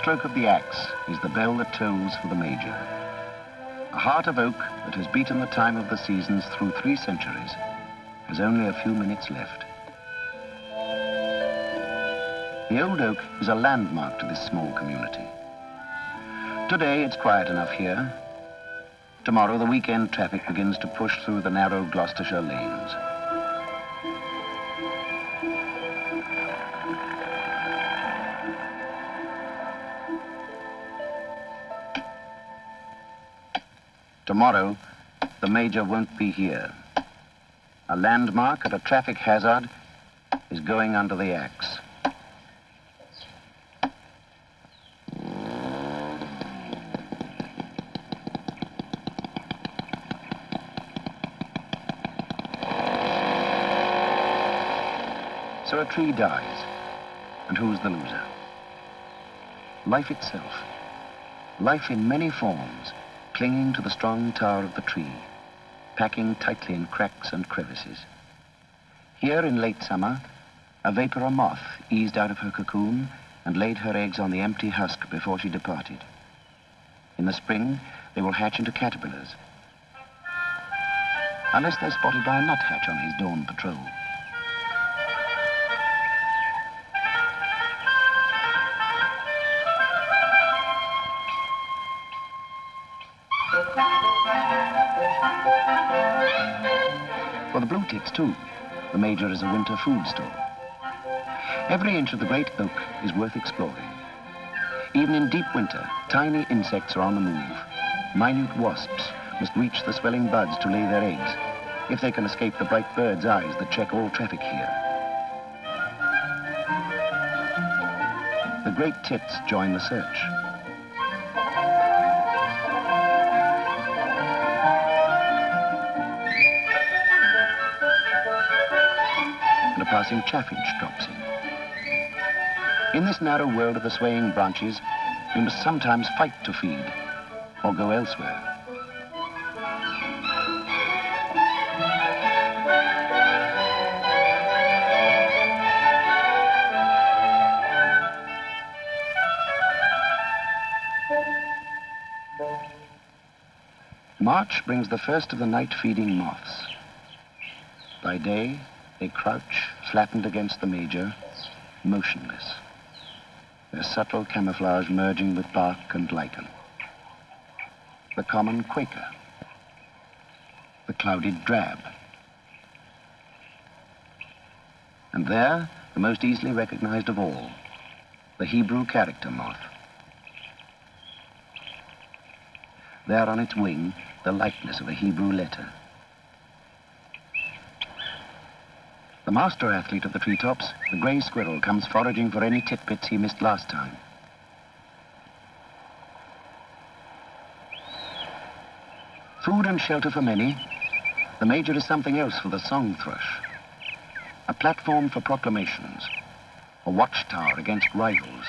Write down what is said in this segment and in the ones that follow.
stroke of the axe is the bell that tolls for the Major. A heart of oak that has beaten the time of the seasons through 3 centuries has only a few minutes left. The old oak is a landmark to this small community. Today it's quiet enough here. Tomorrow the weekend traffic begins to push through the narrow Gloucestershire lanes. Tomorrow, the Major won't be here. A landmark and a traffic hazard is going under the axe. So a tree dies, and who's the loser? Life itself. Life in many forms, clinging to the strong tower of the tree, packing tightly in cracks and crevices. Here in late summer, a vapour moth eased out of her cocoon and laid her eggs on the empty husk before she departed. In the spring, they will hatch into caterpillars, unless they're spotted by a nuthatch on his dawn patrol. For the blue tits, too, the Major is a winter food store. Every inch of the great oak is worth exploring. Even in deep winter, tiny insects are on the move. Minute wasps must reach the swelling buds to lay their eggs, if they can escape the bright birds' eyes that check all traffic here. The great tits join the search. And a passing chaffinch drops in. In this narrow world of the swaying branches, you must sometimes fight to feed, or go elsewhere. March brings the first of the night-feeding moths. By day, they crouch, flattened against the Major, motionless, their subtle camouflage merging with bark and lichen. The common quaker, the clouded drab, and there, the most easily recognized of all, the Hebrew character moth. There on its wing, the likeness of a Hebrew letter. The master athlete of the treetops, the grey squirrel, comes foraging for any titbits he missed last time. Food and shelter for many, the Major is something else for the song thrush. A platform for proclamations, a watchtower against rivals.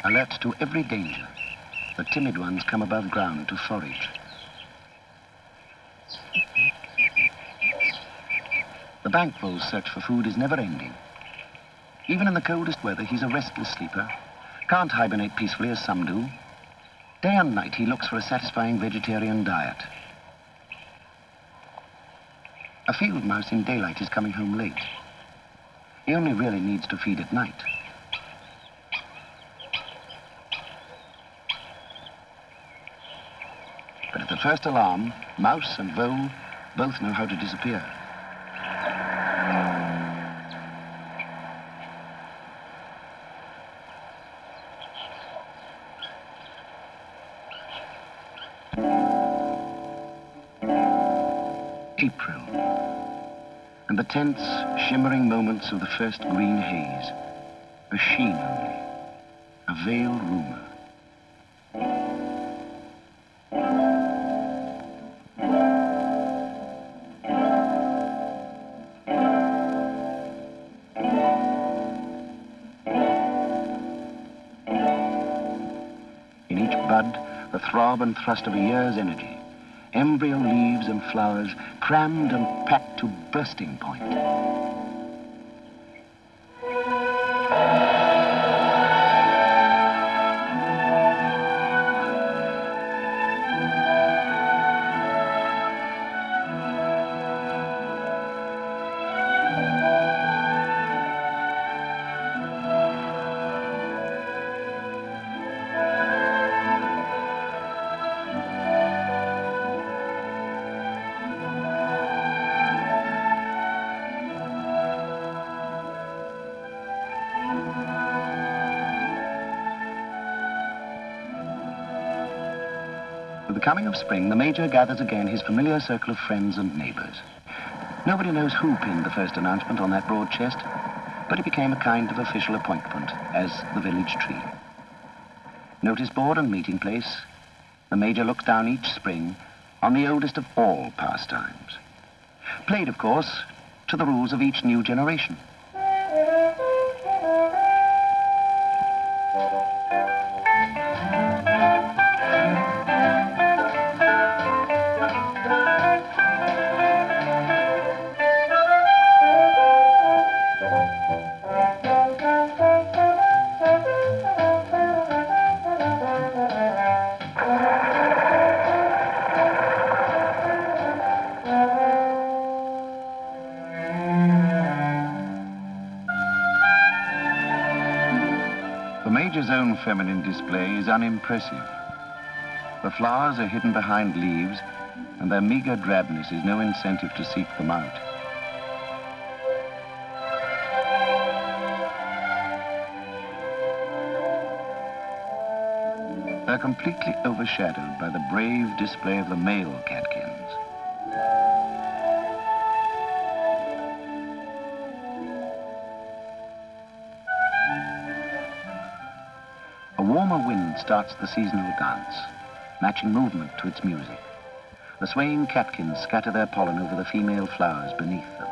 Alert to every danger, the timid ones come above ground to forage. The bank bull's search for food is never ending. Even in the coldest weather, he's a restless sleeper, can't hibernate peacefully as some do. Day and night, he looks for a satisfying vegetarian diet. A field mouse in daylight is coming home late. He only really needs to feed at night. But at the first alarm, mouse and vole both know how to disappear. April, and the tense, shimmering moments of the first green haze. A sheen only, a veiled rumor. In each bud, the throb and thrust of a year's energy. Embryo leaves and flowers crammed and packed to bursting point. With the coming of spring, the Major gathers again his familiar circle of friends and neighbours. Nobody knows who pinned the first announcement on that broad chest, but it became a kind of official appointment as the village tree. Notice board and meeting place, the Major looks down each spring on the oldest of all pastimes. Played, of course, to the rules of each new generation. Major's own feminine display is unimpressive. The flowers are hidden behind leaves, and their meager drabness is no incentive to seek them out. They're completely overshadowed by the brave display of the male catkins. A warmer wind starts the seasonal dance, matching movement to its music. The swaying catkins scatter their pollen over the female flowers beneath them.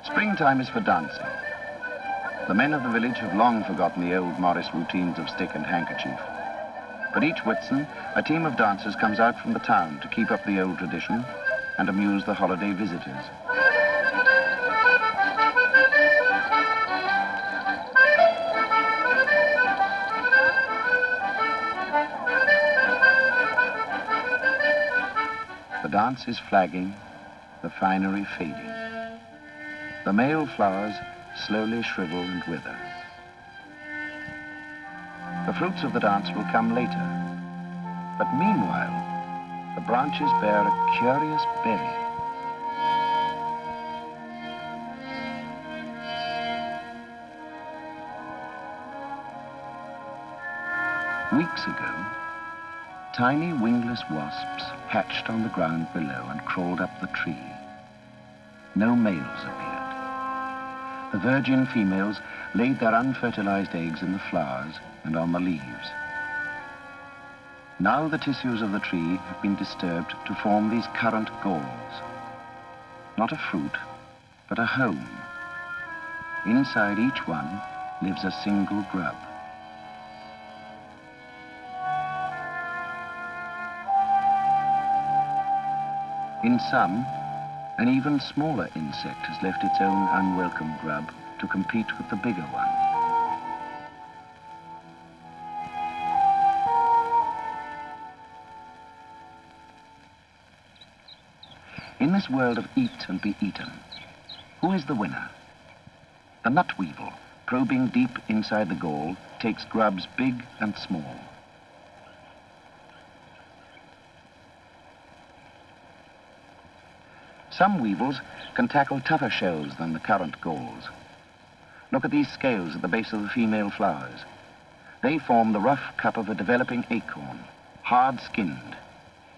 Springtime is for dancing. The men of the village have long forgotten the old Morris routines of stick and handkerchief. But each Whitsun, a team of dancers comes out from the town to keep up the old tradition and amuse the holiday visitors. The dance is flagging, the finery fading. The male flowers slowly shrivel and wither. The fruits of the dance will come later, but meanwhile, the branches bear a curious berry. Weeks ago, tiny wingless wasps hatched on the ground below and crawled up the tree. No males appeared. The virgin females laid their unfertilized eggs in the flowers and on the leaves. Now the tissues of the tree have been disturbed to form these currant galls. Not a fruit, but a home. Inside each one lives a single grub. In some, an even smaller insect has left its own unwelcome grub to compete with the bigger one. In this world of eat and be eaten, who is the winner? The nut weevil, probing deep inside the gall, takes grubs big and small. Some weevils can tackle tougher shells than the currant galls. Look at these scales at the base of the female flowers. They form the rough cup of a developing acorn, hard-skinned.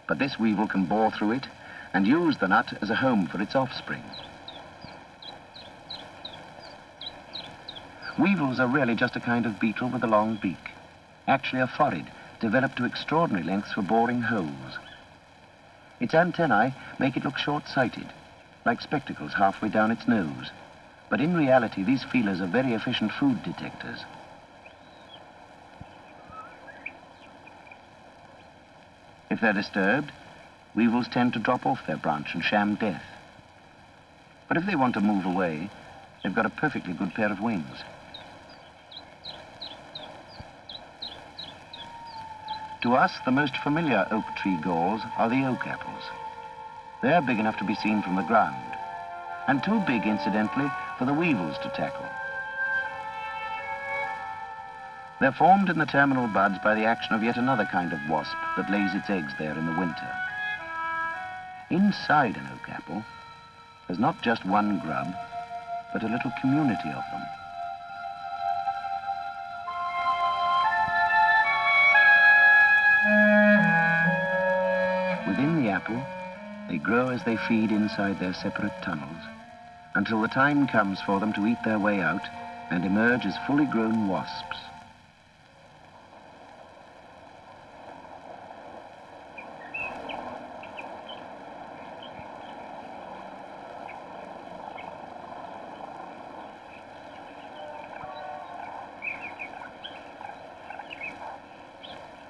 But this weevil can bore through it and use the nut as a home for its offspring. Weevils are really just a kind of beetle with a long beak, actually a phorid, developed to extraordinary lengths for boring holes. Its antennae make it look short-sighted, like spectacles halfway down its nose. But in reality, these feelers are very efficient food detectors. If they're disturbed, weevils tend to drop off their branch and sham death. But if they want to move away, they've got a perfectly good pair of wings. To us, the most familiar oak tree galls are the oak apples. They're big enough to be seen from the ground, and too big, incidentally, for the weevils to tackle. They're formed in the terminal buds by the action of yet another kind of wasp that lays its eggs there in the winter. Inside an oak apple, there's not just one grub, but a little community of them. Within the apple, they grow as they feed inside their separate tunnels, until the time comes for them to eat their way out and emerge as fully grown wasps.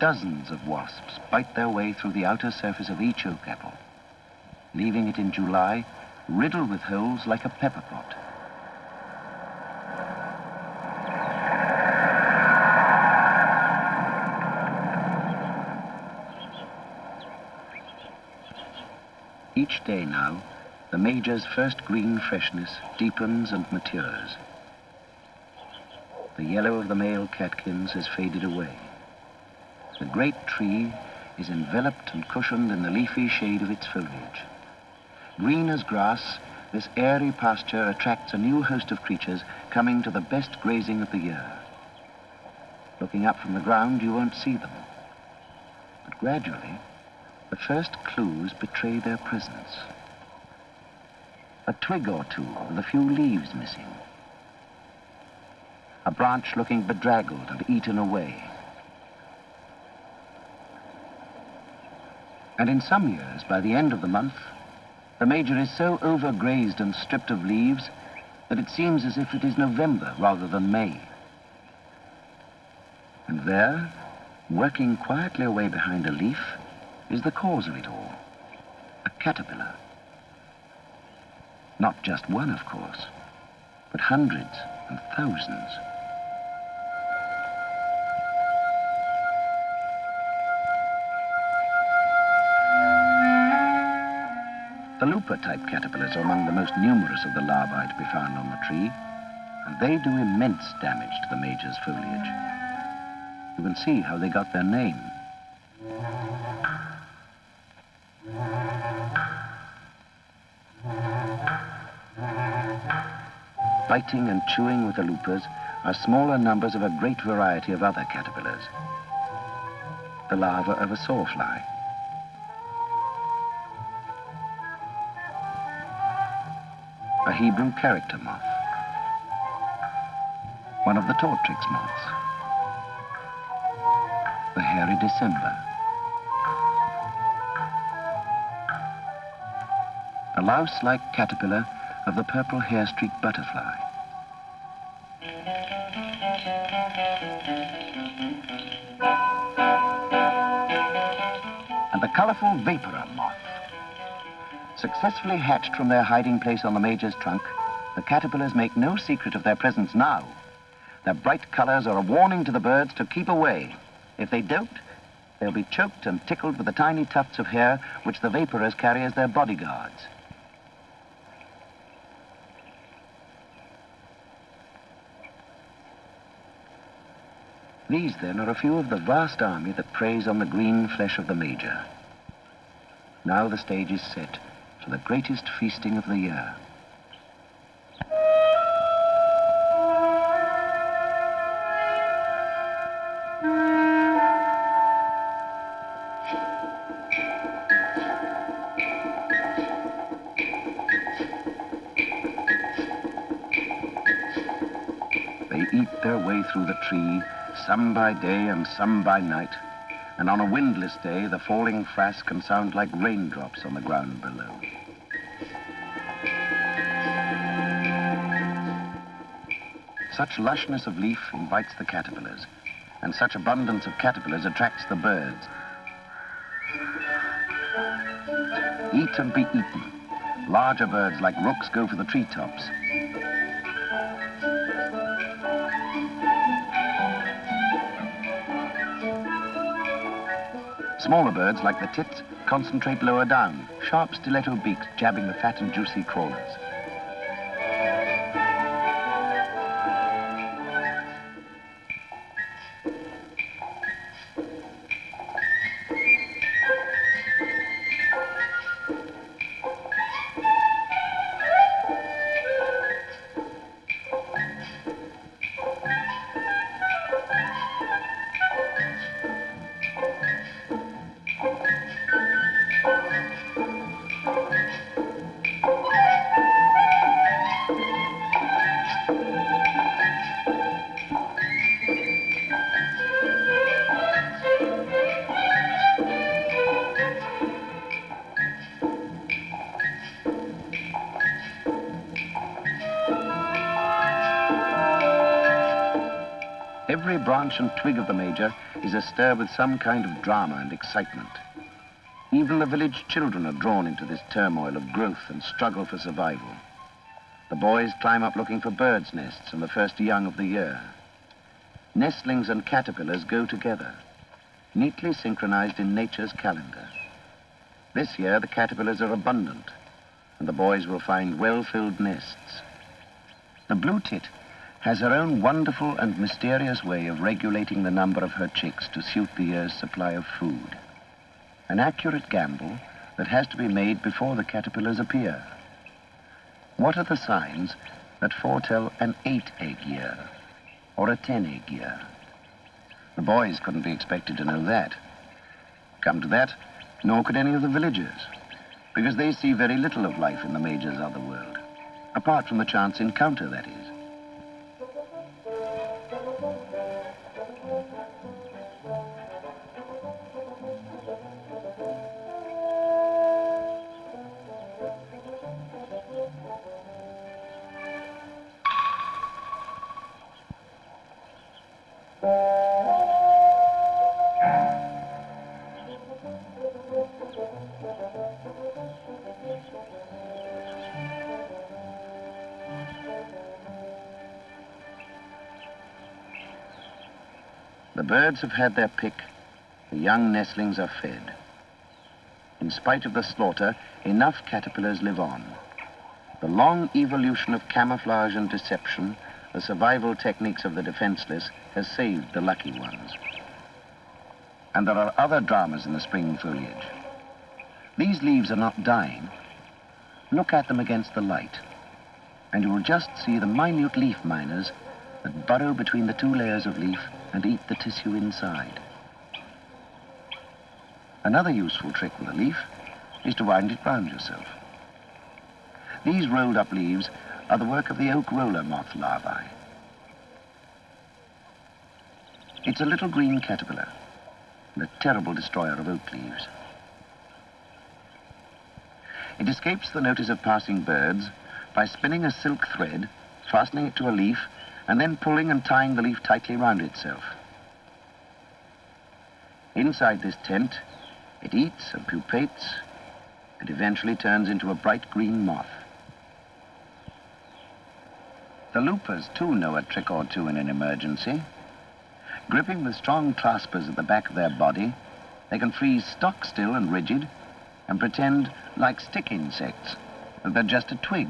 Dozens of wasps bite their way through the outer surface of each oak apple, leaving it in July riddled with holes like a pepper pot. Each day now, the Major's first green freshness deepens and matures. The yellow of the male catkins has faded away. The great tree is enveloped and cushioned in the leafy shade of its foliage. Green as grass, this airy pasture attracts a new host of creatures coming to the best grazing of the year. Looking up from the ground, you won't see them. But gradually, the first clues betray their presence. A twig or two with a few leaves missing. A branch looking bedraggled and eaten away. And in some years, by the end of the month, the Major is so overgrazed and stripped of leaves that it seems as if it is November rather than May. And there, working quietly away behind a leaf, is the cause of it all, a caterpillar. Not just one, of course, but hundreds and thousands. The looper-type caterpillars are among the most numerous of the larvae to be found on the tree, and they do immense damage to the Major's foliage. You can see how they got their name. Biting and chewing with the loopers are smaller numbers of a great variety of other caterpillars. The larva of a sawfly, a Hebrew character moth, one of the tortrix moths, the hairy December, a louse-like caterpillar of the purple hair-streaked butterfly, and the colorful vaporer moth. Successfully hatched from their hiding place on the Major's trunk, the caterpillars make no secret of their presence now. Their bright colors are a warning to the birds to keep away. If they don't, they'll be choked and tickled with the tiny tufts of hair which the vaporers carry as their bodyguards. These, then, are a few of the vast army that preys on the green flesh of the Major. Now the stage is set for the greatest feasting of the year. They eat their way through the tree, some by day and some by night, and on a windless day, the falling frass can sound like raindrops on the ground below. Such lushness of leaf invites the caterpillars, and such abundance of caterpillars attracts the birds. Eat and be eaten. Larger birds like rooks go for the treetops. Smaller birds like the tits concentrate lower down, sharp stiletto beaks jabbing the fat and juicy crawlers. Every branch and twig of the major is astir with some kind of drama and excitement. Even the village children are drawn into this turmoil of growth and struggle for survival. The boys climb up looking for birds' nests and the first young of the year. Nestlings and caterpillars go together, neatly synchronized in nature's calendar. This year, the caterpillars are abundant, and the boys will find well-filled nests. The blue tit has her own wonderful and mysterious way of regulating the number of her chicks to suit the year's supply of food. An accurate gamble that has to be made before the caterpillars appear. What are the signs that foretell an 8-egg year or a 10-egg year? The boys couldn't be expected to know that. Come to that, nor could any of the villagers, because they see very little of life in the major's other world, apart from the chance encounter, that is. The birds have had their pick, the young nestlings are fed. In spite of the slaughter, enough caterpillars live on. The long evolution of camouflage and deception, the survival techniques of the defenseless, has saved the lucky ones. And there are other dramas in the spring foliage. These leaves are not dying. Look at them against the light, and you will just see the minute leaf miners that burrow between the two layers of leaf and eat the tissue inside. Another useful trick with a leaf is to wind it round yourself. These rolled up leaves are the work of the oak roller moth larvae. It's a little green caterpillar and a terrible destroyer of oak leaves. It escapes the notice of passing birds by spinning a silk thread, fastening it to a leaf, and then pulling and tying the leaf tightly round itself. Inside this tent, it eats and pupates and eventually turns into a bright green moth. The loopers, too, know a trick or two in an emergency. Gripping with strong claspers at the back of their body, they can freeze stock still and rigid and pretend, like stick insects, that they're just a twig.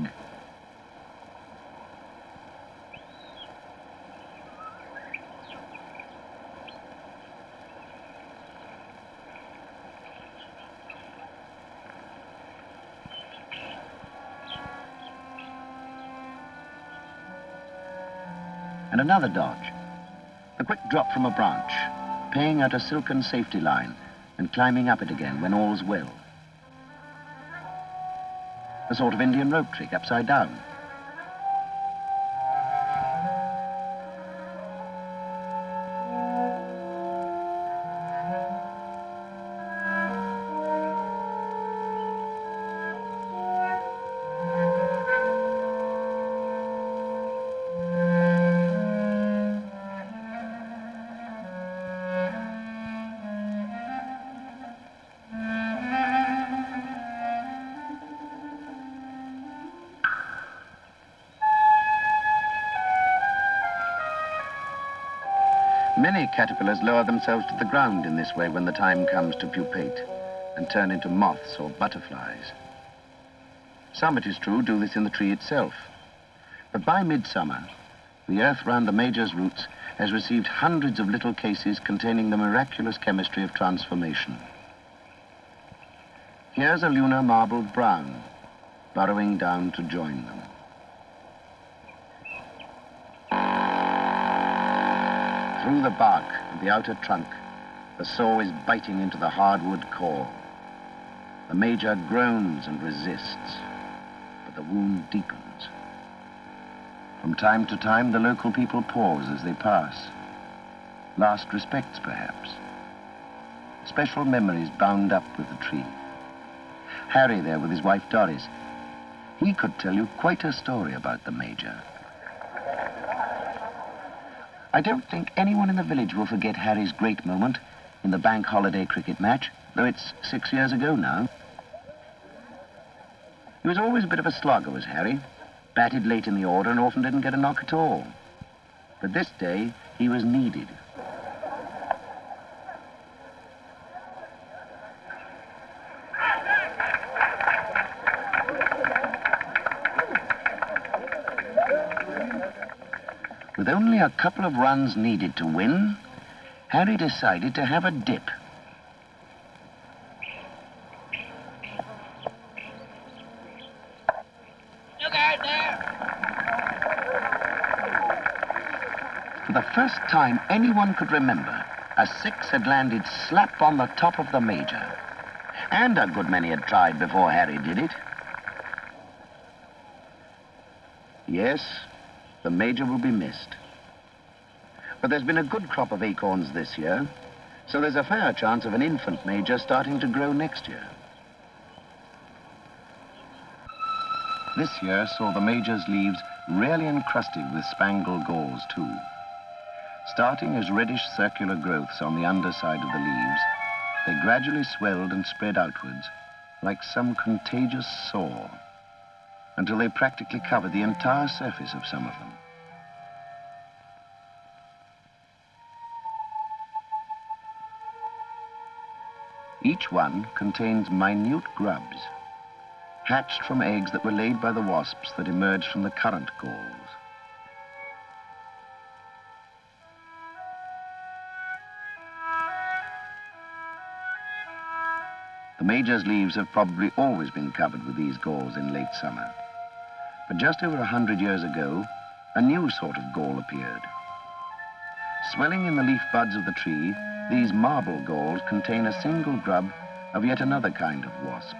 And another dodge, a quick drop from a branch, paying out a silken safety line and climbing up it again when all's well. A sort of Indian rope trick upside down. Many caterpillars lower themselves to the ground in this way when the time comes to pupate and turn into moths or butterflies. Some, it is true, do this in the tree itself. But by midsummer, the earth round the major's roots has received hundreds of little cases containing the miraculous chemistry of transformation. Here's a lunar marbled brown, burrowing down to join them. Through the bark and the outer trunk, the saw is biting into the hardwood core. The major groans and resists, but the wound deepens. From time to time, the local people pause as they pass. Last respects, perhaps. Special memories bound up with the tree. Harry there with his wife Doris. He could tell you quite a story about the major. I don't think anyone in the village will forget Harry's great moment in the bank holiday cricket match, though it's 6 years ago now. He was always a bit of a slugger, was Harry. Batted late in the order and often didn't get a knock at all. But this day, he was needed. With only a couple of runs needed to win, Harry decided to have a dip. Look out there! For the first time anyone could remember, a six had landed slap on the top of the major. And a good many had tried before Harry did it. Yes, the major will be missed. But there's been a good crop of acorns this year, so there's a fair chance of an infant major starting to grow next year. This year saw the major's leaves really encrusted with spangled galls too. Starting as reddish circular growths on the underside of the leaves, they gradually swelled and spread outwards like some contagious sore, until they practically covered the entire surface of some of them. Each one contains minute grubs, hatched from eggs that were laid by the wasps that emerged from the currant galls. The major's leaves have probably always been covered with these galls in late summer. But just over 100 years ago, a new sort of gall appeared. Swelling in the leaf buds of the tree, these marble galls contain a single grub of yet another kind of wasp.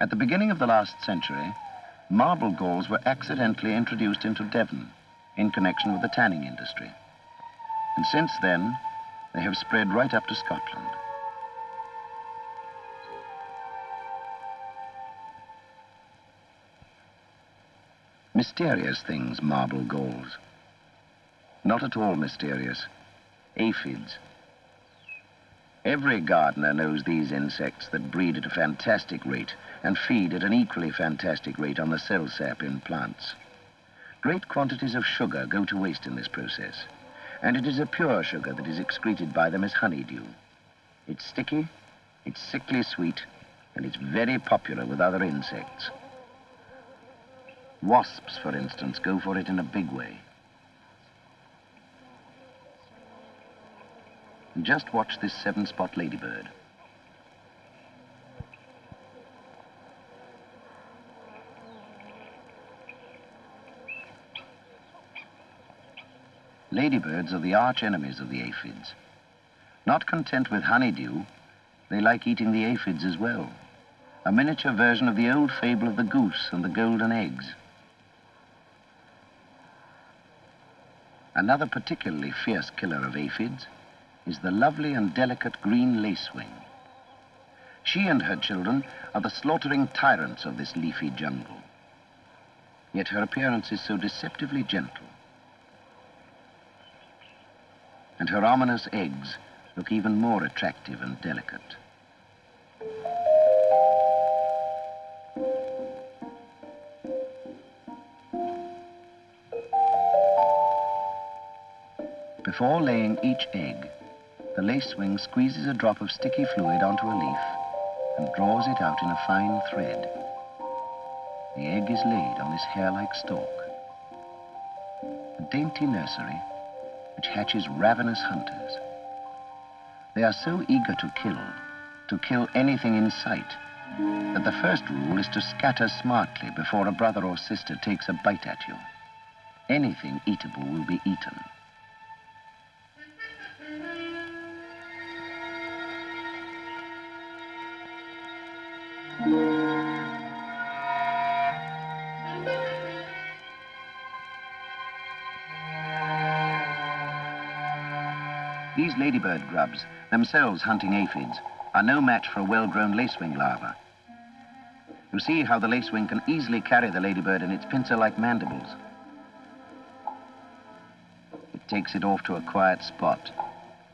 At the beginning of the last century, marble galls were accidentally introduced into Devon in connection with the tanning industry. And since then, they have spread right up to Scotland. Mysterious things, marble galls. Not at all mysterious. Aphids. Every gardener knows these insects that breed at a fantastic rate and feed at an equally fantastic rate on the cell sap in plants. Great quantities of sugar go to waste in this process, and it is a pure sugar that is excreted by them as honeydew. It's sticky, it's sickly sweet, and it's very popular with other insects. Wasps, for instance, go for it in a big way. And just watch this 7-spot ladybird. Ladybirds are the arch enemies of the aphids. Not content with honeydew, they like eating the aphids as well. A miniature version of the old fable of the goose and the golden eggs. Another particularly fierce killer of aphids is the lovely and delicate green lacewing. She and her children are the slaughtering tyrants of this leafy jungle. Yet her appearance is so deceptively gentle. And her ominous eggs look even more attractive and delicate. Before laying each egg, the lacewing squeezes a drop of sticky fluid onto a leaf and draws it out in a fine thread. The egg is laid on this hair-like stalk. A dainty nursery which hatches ravenous hunters. They are so eager to kill anything in sight, that the first rule is to scatter smartly before a brother or sister takes a bite at you. Anything eatable will be eaten. These ladybird grubs, themselves hunting aphids, are no match for a well-grown lacewing larva. You see how the lacewing can easily carry the ladybird in its pincer-like mandibles. It takes it off to a quiet spot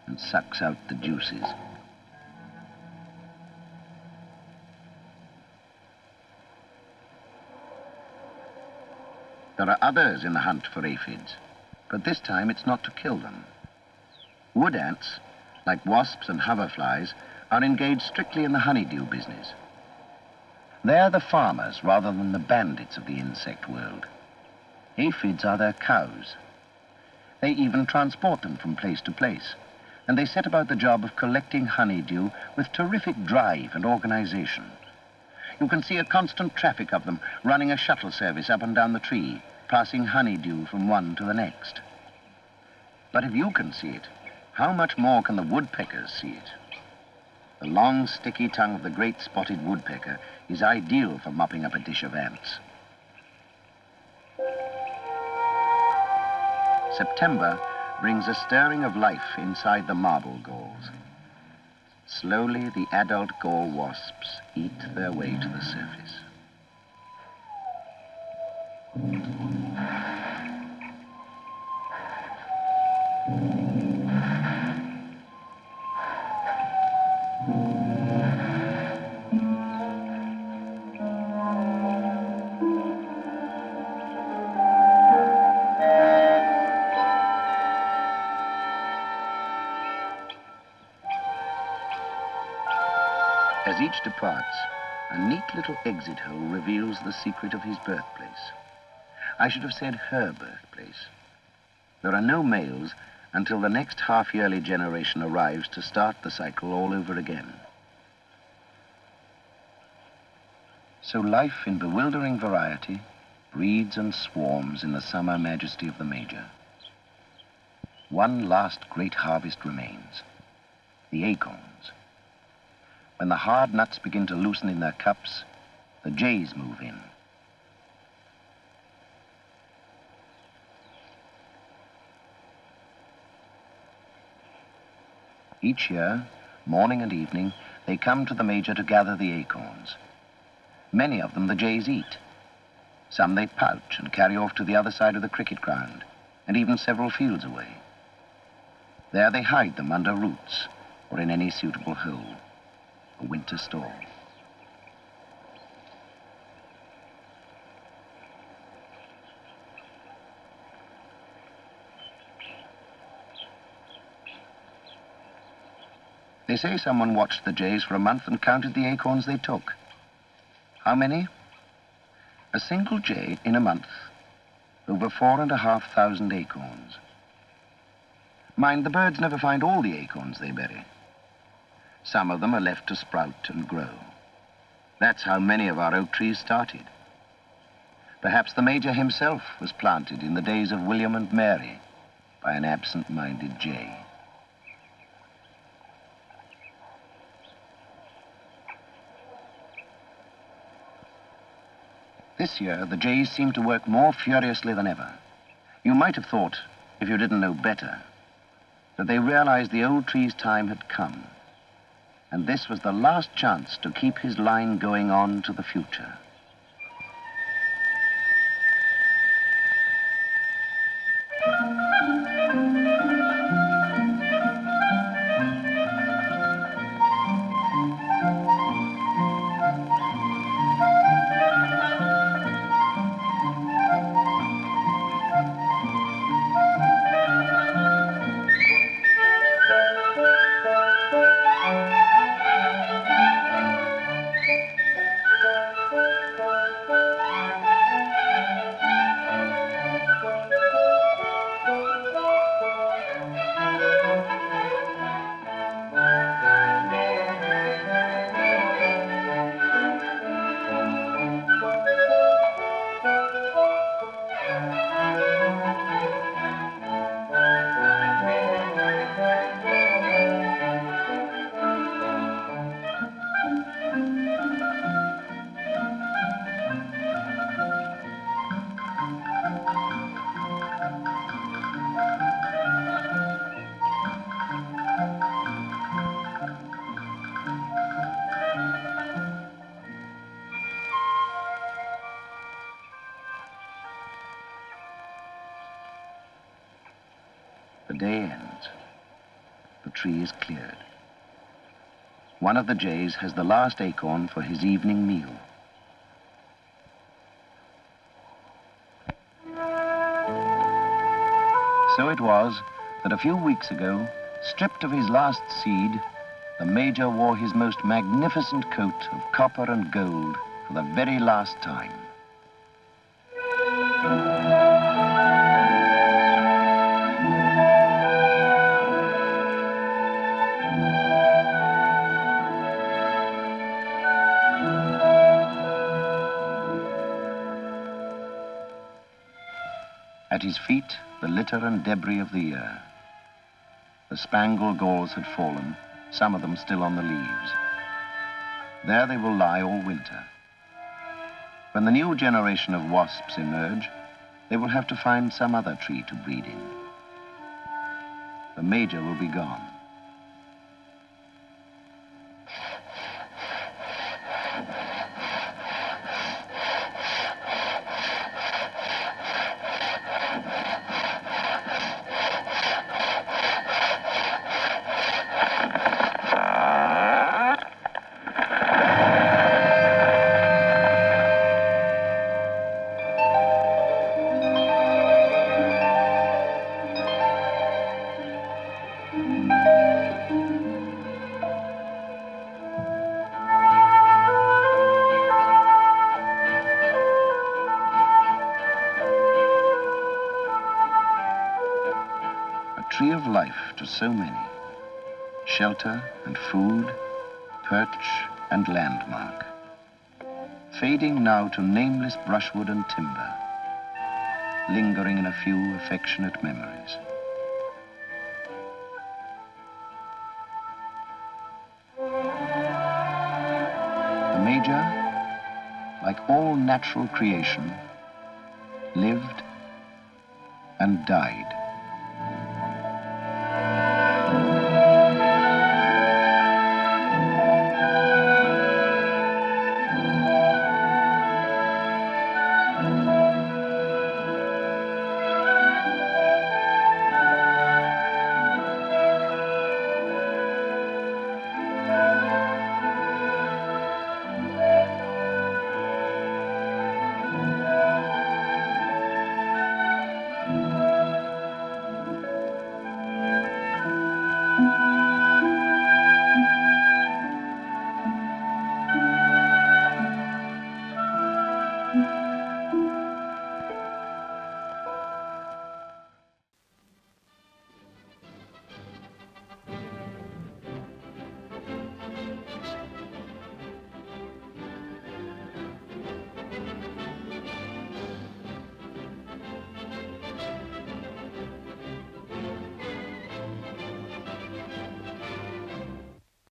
and sucks out the juices. There are others in the hunt for aphids, but this time it's not to kill them. Wood ants, like wasps and hoverflies, are engaged strictly in the honeydew business. They're the farmers rather than the bandits of the insect world. Aphids are their cows. They even transport them from place to place, and they set about the job of collecting honeydew with terrific drive and organization. You can see a constant traffic of them running a shuttle service up and down the tree, passing honeydew from one to the next. But if you can see it, how much more can the woodpeckers see it? The long, sticky tongue of the great spotted woodpecker is ideal for mopping up a dish of ants. September brings a stirring of life inside the marble galls. Slowly, the adult gall wasps eat their way to the surface. As each departs, a neat little exit hole reveals the secret of his birthplace. I should have said her birthplace. There are no males until the next half-yearly generation arrives to start the cycle all over again. So life in bewildering variety breeds and swarms in the summer majesty of the major. One last great harvest remains, the acorns. When the hard nuts begin to loosen in their cups, the jays move in. Each year, morning and evening, they come to the major to gather the acorns. Many of them the jays eat. Some they pouch and carry off to the other side of the cricket ground, and even several fields away. There they hide them under roots or in any suitable hole. A winter store. They say someone watched the jays for a month and counted the acorns they took. How many? A single jay in a month. Over 4,500 acorns. Mind, the birds never find all the acorns they bury. Some of them are left to sprout and grow. That's how many of our oak trees started. Perhaps the major himself was planted in the days of William and Mary by an absent-minded jay. This year, the jays seem to work more furiously than ever. You might have thought, if you didn't know better, that they realized the old tree's time had come. And this was the last chance to keep his line going on to the future. day ends. The tree is cleared. One of the jays has the last acorn for his evening meal. So it was that a few weeks ago, stripped of his last seed, the Major wore his most magnificent coat of copper and gold for the very last time. At his feet, the litter and debris of the year. The spangled galls had fallen, some of them still on the leaves. There they will lie all winter. When the new generation of wasps emerge, they will have to find some other tree to breed in. The Major will be gone. Tree of life to so many. Shelter and food, perch and landmark. Fading now to nameless brushwood and timber. Lingering in a few affectionate memories. The Major, like all natural creation, lived and died.